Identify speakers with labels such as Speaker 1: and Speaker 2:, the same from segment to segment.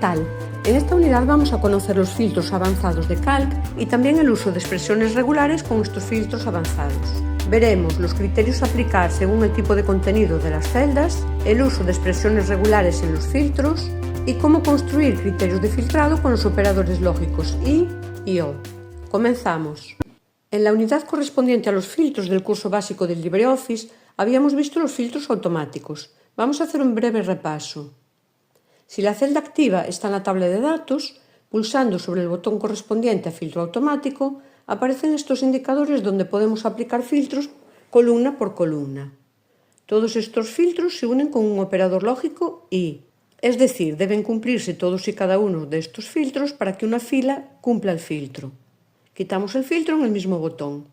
Speaker 1: tal? En esta unidad vamos a conocer los filtros avanzados de Calc y también el uso de expresiones regulares con estos filtros avanzados. Veremos los criterios a aplicar según el tipo de contenido de las celdas, el uso de expresiones regulares en los filtros y cómo construir criterios de filtrado con los operadores lógicos I y O. Comenzamos. En la unidad correspondiente a los filtros del curso básico del LibreOffice habíamos visto los filtros automáticos. Vamos a hacer un breve repaso. Si la celda activa está en la tabla de datos, pulsando sobre el botón correspondiente a filtro automático, aparecen estos indicadores donde podemos aplicar filtros columna por columna. Todos estos filtros se unen con un operador lógico I, es decir, deben cumplirse todos y cada uno de estos filtros para que una fila cumpla el filtro. Quitamos el filtro en el mismo botón.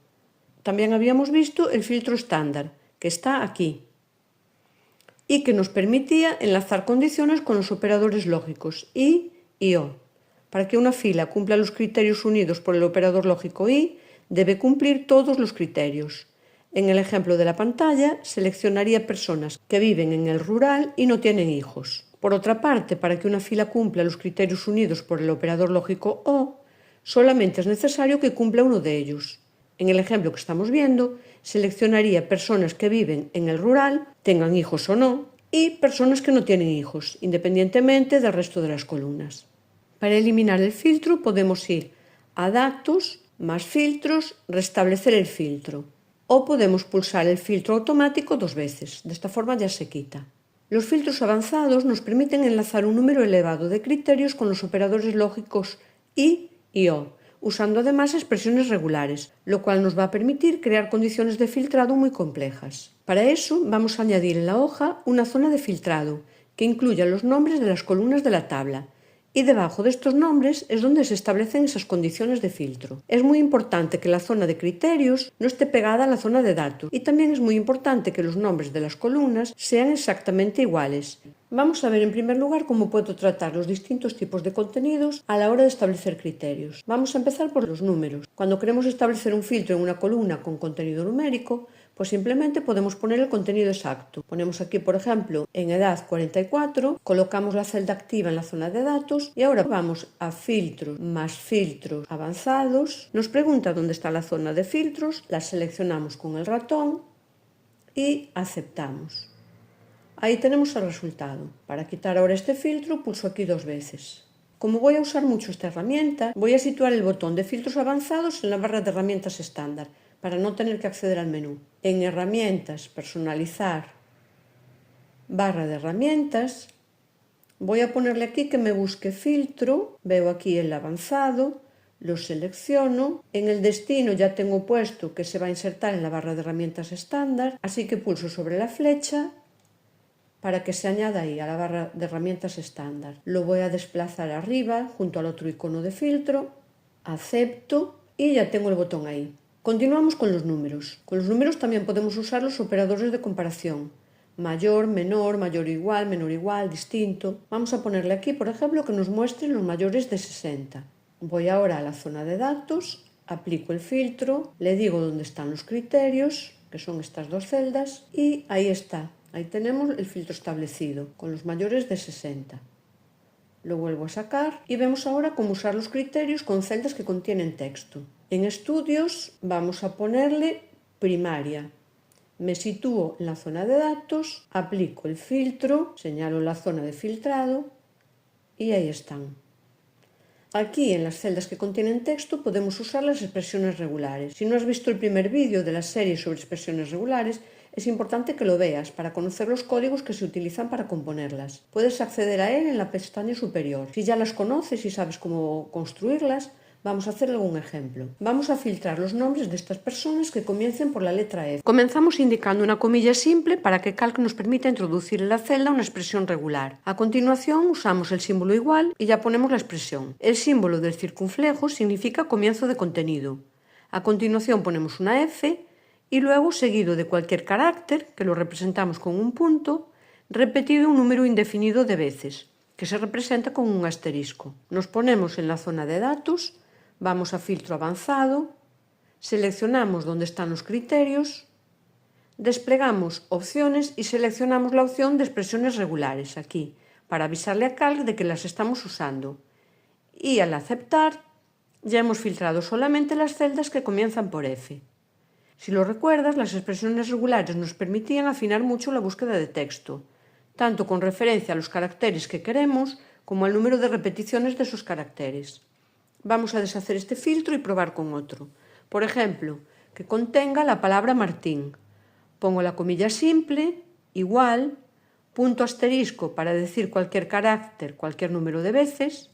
Speaker 1: También habíamos visto el filtro estándar, que está aquí, y que nos permitía enlazar condiciones con los operadores lógicos I y O. Para que una fila cumpla los criterios unidos por el operador lógico I, debe cumplir todos los criterios. En el ejemplo de la pantalla, seleccionaría personas que viven en el rural y no tienen hijos. Por otra parte, para que una fila cumpla los criterios unidos por el operador lógico O, solamente es necesario que cumpla uno de ellos. En el ejemplo que estamos viendo, seleccionaría personas que viven en el rural, tengan hijos o no, y personas que no tienen hijos, independientemente del resto de las columnas. Para eliminar el filtro podemos ir a Datos, más filtros, restablecer el filtro. O podemos pulsar el filtro automático 2 veces, de esta forma ya se quita. Los filtros avanzados nos permiten enlazar un número elevado de criterios con los operadores lógicos I y O, usando además expresiones regulares, lo cual nos va a permitir crear condiciones de filtrado muy complejas. Para eso vamos a añadir en la hoja una zona de filtrado que incluya los nombres de las columnas de la tabla, y debajo de estos nombres es donde se establecen esas condiciones de filtro. Es muy importante que la zona de criterios no esté pegada a la zona de datos y también es muy importante que los nombres de las columnas sean exactamente iguales. Vamos a ver en primer lugar cómo puedo tratar los distintos tipos de contenidos a la hora de establecer criterios. Vamos a empezar por los números. Cuando queremos establecer un filtro en una columna con contenido numérico, pues simplemente podemos poner el contenido exacto. Ponemos aquí, por ejemplo, en edad 44, colocamos la celda activa en la zona de datos y ahora vamos a filtros más filtros avanzados. Nos pregunta dónde está la zona de filtros, la seleccionamos con el ratón y aceptamos. Ahí tenemos el resultado. Para quitar ahora este filtro, pulso aquí 2 veces. Como voy a usar mucho esta herramienta, voy a situar el botón de filtros avanzados en la barra de herramientas estándar, para no tener que acceder al menú. En Herramientas, Personalizar, barra de herramientas, voy a ponerle aquí que me busque filtro, veo aquí el avanzado, lo selecciono, en el destino ya tengo puesto que se va a insertar en la barra de herramientas estándar, así que pulso sobre la flecha para que se añada ahí a la barra de herramientas estándar. Lo voy a desplazar arriba junto al otro icono de filtro, acepto y ya tengo el botón ahí. Continuamos con los números. Con los números también podemos usar los operadores de comparación. Mayor, menor, mayor o igual, menor o igual, distinto. Vamos a ponerle aquí, por ejemplo, que nos muestre los mayores de 60. Voy ahora a la zona de datos, aplico el filtro, le digo dónde están los criterios, que son estas 2 celdas, y ahí está. Ahí tenemos el filtro establecido, con los mayores de 60. Lo vuelvo a sacar y vemos ahora cómo usar los criterios con celdas que contienen texto. En estudios vamos a ponerle primaria. Me sitúo en la zona de datos, aplico el filtro, señalo la zona de filtrado y ahí están. Aquí en las celdas que contienen texto podemos usar las expresiones regulares. Si no has visto el primer vídeo de la serie sobre expresiones regulares, es importante que lo veas para conocer los códigos que se utilizan para componerlas. Puedes acceder a él en la pestaña superior. Si ya las conoces y sabes cómo construirlas, vamos a hacer algún ejemplo. Vamos a filtrar los nombres de estas personas que comiencen por la letra F. Comenzamos indicando una comilla simple para que Calc nos permita introducir en la celda una expresión regular. A continuación usamos el símbolo igual y ya ponemos la expresión. El símbolo del circunflejo significa comienzo de contenido. A continuación ponemos una F y luego seguido de cualquier carácter, que lo representamos con un punto, repetido un número indefinido de veces, que se representa con un asterisco. Nos ponemos en la zona de datos, vamos a filtro avanzado, seleccionamos dónde están los criterios, desplegamos opciones y seleccionamos la opción de expresiones regulares aquí. para avisarle a Calc de que las estamos usando. Y al aceptar, ya hemos filtrado solamente las celdas que comienzan por F. Si lo recuerdas, las expresiones regulares nos permitían afinar mucho la búsqueda de texto, tanto con referencia a los caracteres que queremos como al número de repeticiones de esos caracteres. Vamos a deshacer este filtro y probar con otro. Por ejemplo, que contenga la palabra Martín. Pongo la comilla simple, igual, punto asterisco para decir cualquier carácter, cualquier número de veces,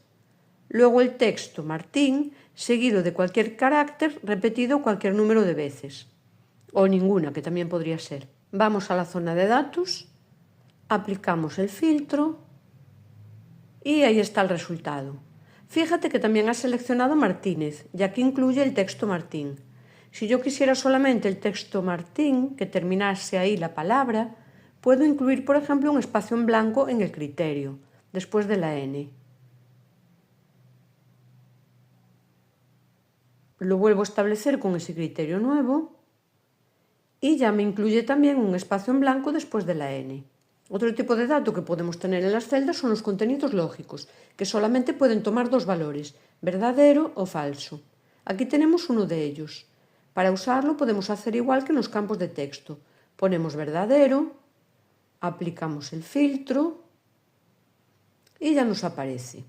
Speaker 1: luego el texto Martín, seguido de cualquier carácter repetido cualquier número de veces. O ninguna, que también podría ser. Vamos a la zona de datos, aplicamos el filtro y ahí está el resultado. Fíjate que también ha seleccionado Martínez, ya que incluye el texto Martín. Si yo quisiera solamente el texto Martín, que terminase ahí la palabra, puedo incluir, por ejemplo, un espacio en blanco en el criterio, después de la N. Lo vuelvo a establecer con ese criterio nuevo y ya me incluye también un espacio en blanco después de la N. Otro tipo de dato que podemos tener en las celdas son los contenidos lógicos, que solamente pueden tomar dos valores, verdadero o falso. Aquí tenemos uno de ellos. Para usarlo podemos hacer igual que en los campos de texto. Ponemos verdadero, aplicamos el filtro y ya nos aparece.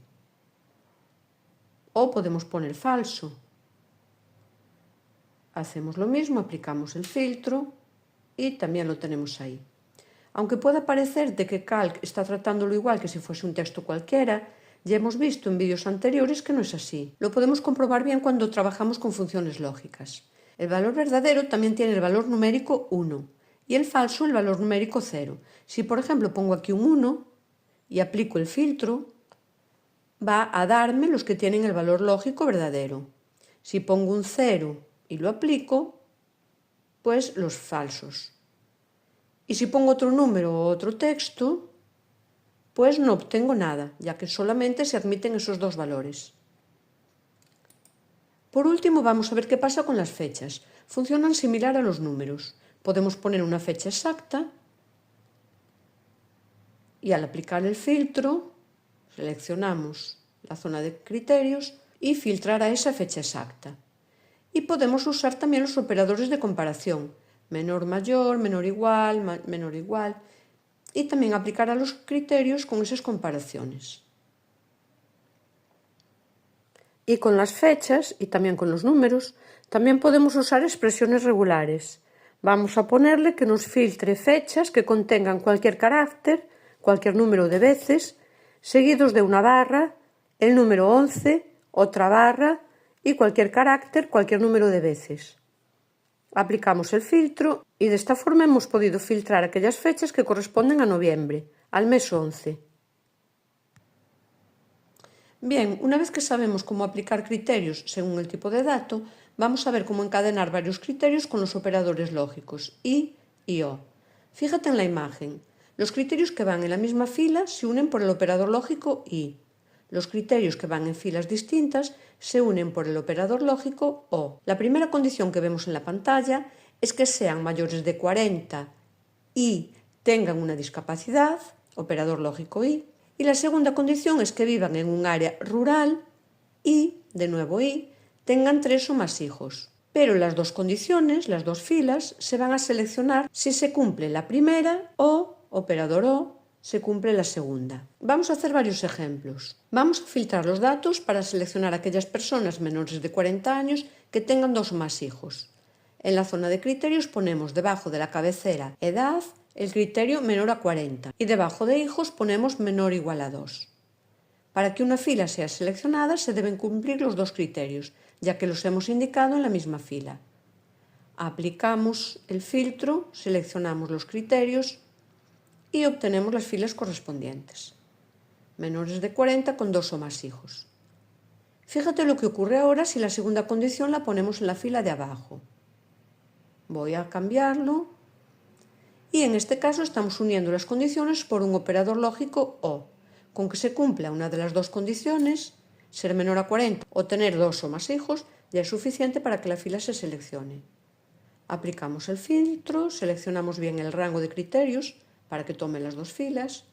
Speaker 1: O podemos poner falso. Hacemos lo mismo, aplicamos el filtro y también lo tenemos ahí. Aunque pueda parecerte que Calc está tratándolo igual que si fuese un texto cualquiera, ya hemos visto en vídeos anteriores que no es así. Lo podemos comprobar bien cuando trabajamos con funciones lógicas. El valor verdadero también tiene el valor numérico 1 y el falso el valor numérico 0. Si por ejemplo pongo aquí un 1 y aplico el filtro, va a darme los que tienen el valor lógico verdadero. Si pongo un 0 y lo aplico, pues los falsos. Y si pongo otro número o otro texto, pues no obtengo nada, ya que solamente se admiten esos dos valores. Por último, vamos a ver qué pasa con las fechas. Funcionan similar a los números. Podemos poner una fecha exacta y al aplicar el filtro, seleccionamos la zona de criterios y filtrar a esa fecha exacta. Y podemos usar también los operadores de comparación, menor, mayor, menor, igual, menor, igual, y también aplicar a los criterios con esas comparaciones. Y con las fechas y también con los números, también podemos usar expresiones regulares. Vamos a ponerle que nos filtre fechas que contengan cualquier carácter, cualquier número de veces, seguidos de una barra, el número 11, otra barra y cualquier carácter, cualquier número de veces. Aplicamos el filtro y de esta forma hemos podido filtrar aquellas fechas que corresponden a noviembre, al mes 11. Bien, una vez que sabemos cómo aplicar criterios según el tipo de dato, vamos a ver cómo encadenar varios criterios con los operadores lógicos y o. Fíjate en la imagen. Los criterios que van en la misma fila se unen por el operador lógico y. Los criterios que van en filas distintas se unen por el operador lógico o. La primera condición que vemos en la pantalla es que sean mayores de 40 y tengan una discapacidad, operador lógico y la segunda condición es que vivan en un área rural y, de nuevo tengan 3 o más hijos. Pero las dos condiciones, las dos filas, se van a seleccionar si se cumple la primera o, operador o, se cumple la segunda. Vamos a hacer varios ejemplos. Vamos a filtrar los datos para seleccionar aquellas personas menores de 40 años que tengan 2 o más hijos. En la zona de criterios ponemos debajo de la cabecera edad el criterio menor a 40 y debajo de hijos ponemos menor o igual a 2. Para que una fila sea seleccionada se deben cumplir los dos criterios, ya que los hemos indicado en la misma fila. Aplicamos el filtro, seleccionamos los criterios y obtenemos las filas correspondientes. Menores de 40 con 2 o más hijos. Fíjate lo que ocurre ahora si la segunda condición la ponemos en la fila de abajo. Voy a cambiarlo y en este caso estamos uniendo las condiciones por un operador lógico o. Con que se cumpla una de las dos condiciones, ser menor a 40 o tener 2 o más hijos, ya es suficiente para que la fila se seleccione. Aplicamos el filtro, seleccionamos bien el rango de criterios para que tome las dos filas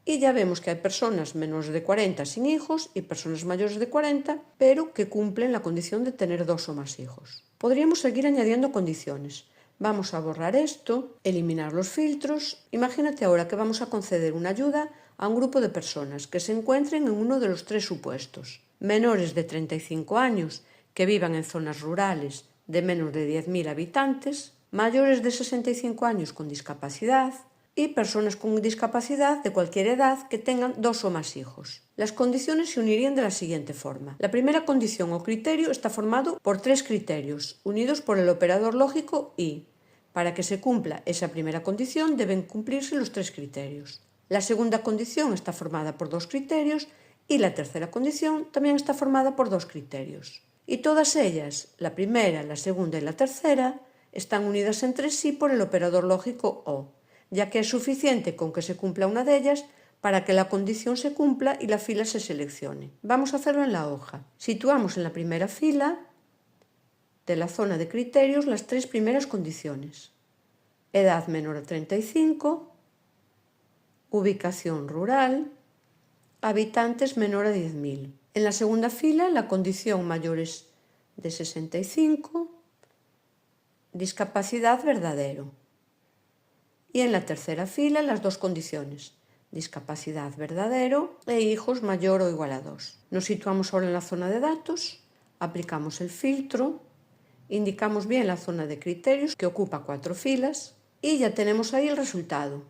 Speaker 1: Y ya vemos que hay personas menores de 40 sin hijos y personas mayores de 40, pero que cumplen la condición de tener 2 o más hijos. Podríamos seguir añadiendo condiciones. Vamos a borrar esto, eliminar los filtros. Imagínate ahora que vamos a conceder una ayuda a un grupo de personas que se encuentren en uno de los 3 supuestos. Menores de 35 años que vivan en zonas rurales de menos de 10.000 habitantes, mayores de 65 años con discapacidad y personas con discapacidad de cualquier edad que tengan 2 o más hijos. Las condiciones se unirían de la siguiente forma. La primera condición o criterio está formado por 3 criterios, unidos por el operador lógico y. Para que se cumpla esa primera condición deben cumplirse los 3 criterios. La segunda condición está formada por 2 criterios y la tercera condición también está formada por 2 criterios. Y todas ellas, la primera, la segunda y la tercera, están unidas entre sí por el operador lógico OR, ya que es suficiente con que se cumpla una de ellas para que la condición se cumpla y la fila se seleccione. Vamos a hacerlo en la hoja. Situamos en la primera fila de la zona de criterios las 3 primeras condiciones. Edad menor a 35, ubicación rural, habitantes menor a 10.000. En la segunda fila la condición mayores de 65, discapacidad verdadero. Y en la tercera fila las 2 condiciones, discapacidad verdadero e hijos mayor o igual a 2. Nos situamos ahora en la zona de datos, aplicamos el filtro, indicamos bien la zona de criterios que ocupa 4 filas y ya tenemos ahí el resultado.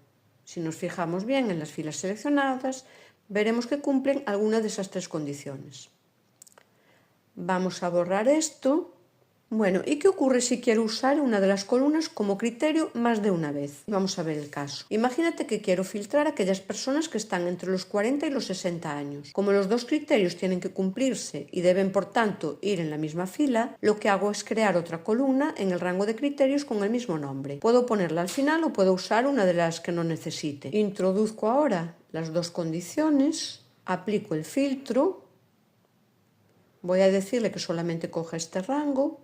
Speaker 1: Si nos fijamos bien en las filas seleccionadas, veremos que cumplen alguna de esas 3 condiciones. Vamos a borrar esto. Bueno, ¿y qué ocurre si quiero usar una de las columnas como criterio más de una vez? Vamos a ver el caso. Imagínate que quiero filtrar a aquellas personas que están entre los 40 y los 60 años. Como los 2 criterios tienen que cumplirse y deben, por tanto, ir en la misma fila, lo que hago es crear otra columna en el rango de criterios con el mismo nombre. Puedo ponerla al final o puedo usar una de las que no necesite. Introduzco ahora las 2 condiciones, aplico el filtro, voy a decirle que solamente coja este rango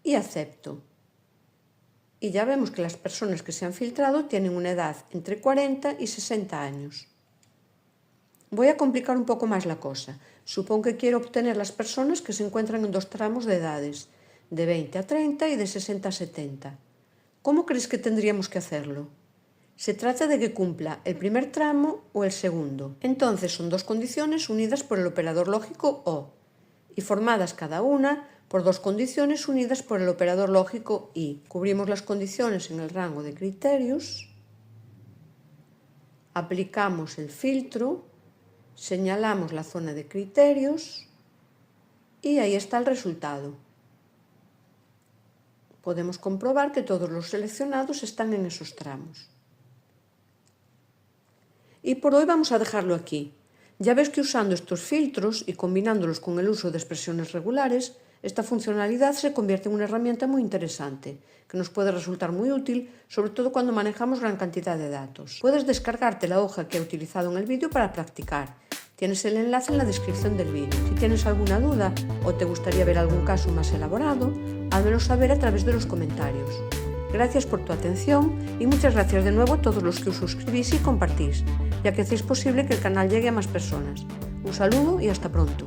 Speaker 1: y acepto. Y ya vemos que las personas que se han filtrado tienen una edad entre 40 y 60 años. Voy a complicar un poco más la cosa. Supongo que quiero obtener las personas que se encuentran en 2 tramos de edades, de 20 a 30 y de 60 a 70. ¿Cómo crees que tendríamos que hacerlo? Se trata de que cumpla el primer tramo o el segundo. Entonces son 2 condiciones unidas por el operador lógico OR y formadas cada una por 2 condiciones unidas por el operador lógico y. Cubrimos las condiciones en el rango de criterios, aplicamos el filtro, señalamos la zona de criterios y ahí está el resultado. Podemos comprobar que todos los seleccionados están en esos tramos. Y por hoy vamos a dejarlo aquí. Ya ves que usando estos filtros y combinándolos con el uso de expresiones regulares, esta funcionalidad se convierte en una herramienta muy interesante, que nos puede resultar muy útil, sobre todo cuando manejamos gran cantidad de datos. Puedes descargarte la hoja que he utilizado en el vídeo para practicar. Tienes el enlace en la descripción del vídeo. Si tienes alguna duda o te gustaría ver algún caso más elaborado, házmelo saber a través de los comentarios. Gracias por tu atención y muchas gracias de nuevo a todos los que os suscribís y compartís, ya que hacéis posible que el canal llegue a más personas. Un saludo y hasta pronto.